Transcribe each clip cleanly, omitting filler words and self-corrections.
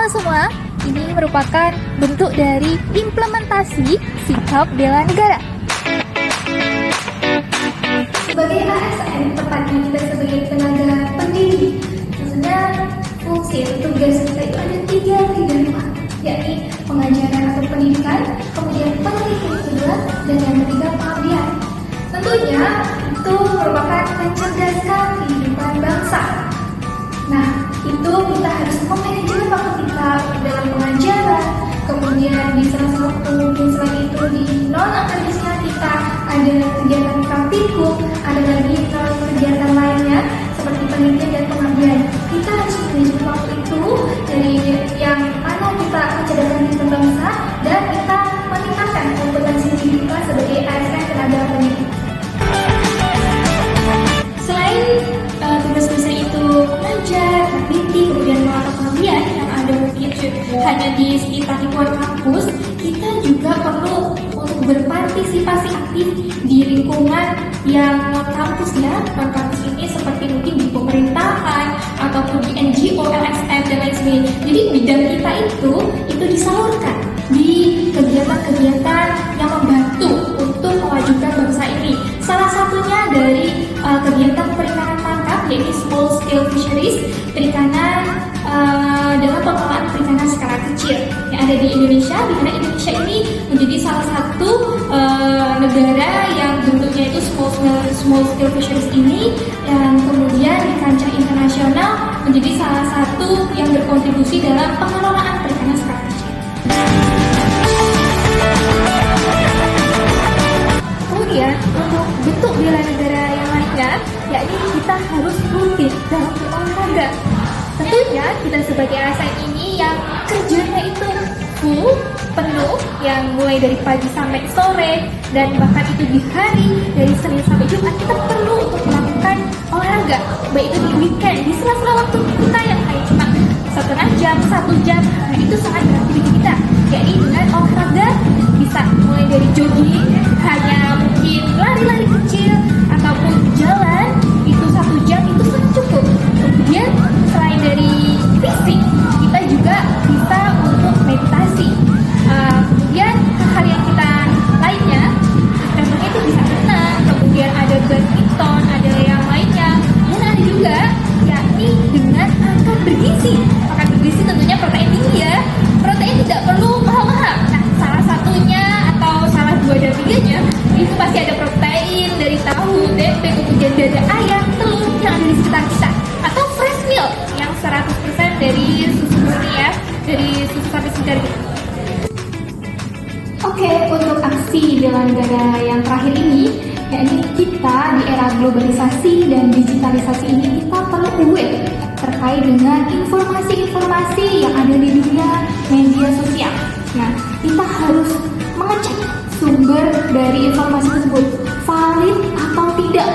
Halo semua, ini merupakan bentuk dari implementasi sikap bela negara. Sebagai ASN, tepatnya kita sebagai tenaga pendidik, sebenarnya fungsi atau tugas kita itu ada tiga yakni pengajaran atau pendidikan, kemudian penelitian kedua, dan yang ketiga pengabdian. Tentunya itu merupakan mencerdaskan kehidupan bangsa. Nah, itu kita harus memanajemen waktu kita dalam pengajaran, kemudian di salah satu dan selain itu di non akademisnya kita ada kegiatan praktikum, ada lagi kegiatan lainnya seperti penelitian dan pengabdian. Kita harus manajemen waktu itu dari yang mana kita mencerdaskan kehidupan bangsa dan kita meningkatkan kompetensi diri kita sebagai ASN tenaga pendidik. Selain tugas-tugas itu mengajar, meneliti, kemudian melakukan pengabdian yang ada mungkin hanya di sekitar lingkungan kampus, kita juga perlu untuk berpartisipasi aktif di lingkungan yang non kampus ya. Non kampus ini seperti mungkin di pemerintahan ataupun di NGO, LSM dan lain sebagainya. Jadi bidang kita itu disalurkan di kegiatan-kegiatan yang membantu untuk memajukan bangsa ini. Salah satunya dari kegiatan perikanan tangkap, yaitu small scale fisheries, perikanan dalam pengelolaan perikanan skala kecil yang ada di Indonesia, di mana Indonesia ini menjadi salah satu negara yang bentuknya itu small scale fisheries ini, yang kemudian di kancah internasional menjadi salah satu yang berkontribusi dalam pengelolaan perikanan skala kecil. Kemudian untuk bentuk bela negara yang lainnya, yakni kita harus rutin dalam berolahraga. Tentunya kita sebagai ASN ini yang kerjanya itu full, penuh, yang mulai dari pagi sampai sore, dan bahkan itu di hari dari Senin sampai Jumat, kita perlu untuk melakukan olahraga, baik itu di weekend, di sela-sela waktu kita yang hanya cuma setengah jam, 1 jam. Nah, itu sangat berarti bagi kita, yakni dengan olahraga bisa mulai dari jogging, hanya mungkin lari-lari kecil ataupun jalan, itu 1 jam itu sangat cukup. Kemudian selain dari fisik, kita juga bisa untuk meditasi. Kemudian hal-hal yang kita lainnya, contohnya itu bisa renang, kemudian ada badminton, ada yang lainnya, dan ada juga yakni dengan makan bergizi. Makan bergizi tentunya protein tinggi ya. Protein tidak perlu mahal-mahal. Nah, salah satunya atau salah 2 dari 3-nya itu pasti ada protein dari tahu, tempe, kemudian dada ayam, telur yang ada di sekitar kita, atau fresh milk yang 100% dari susu murni ya, dari susu sapi segar gitu. Oke, untuk aksi bela negara yang terakhir ini, yakni kita di era globalisasi dan digitalisasi ini, kita perlu aware terkait dengan informasi-informasi yang ada di dunia media sosial. Nah, kita harus mengecek sumber dari informasi tersebut valid atau tidak.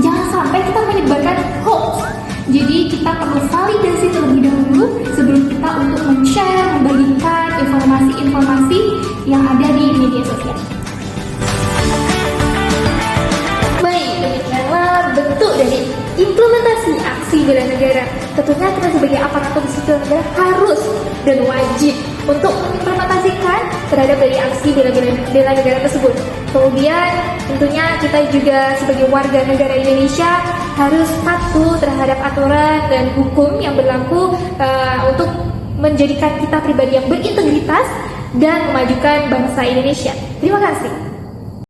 Jangan sampai kita menyebarkan hoax. Jadi kita perlu validasi terlebih dahulu sebelum kita untuk men-share, membagikan informasi-informasi yang ada di media sosial. Baik, demikianlah bentuk dari implementasi aksi bela negara. Tentunya kita sebagai aparatur sipil negara harus dan wajib untuk mengimplementasikan terhadap dari aksi bela negara tersebut. Kemudian tentunya kita juga sebagai warga negara Indonesia harus patuh terhadap aturan dan hukum yang berlaku untuk menjadikan kita pribadi yang berintegritas dan memajukan bangsa Indonesia. Terima kasih.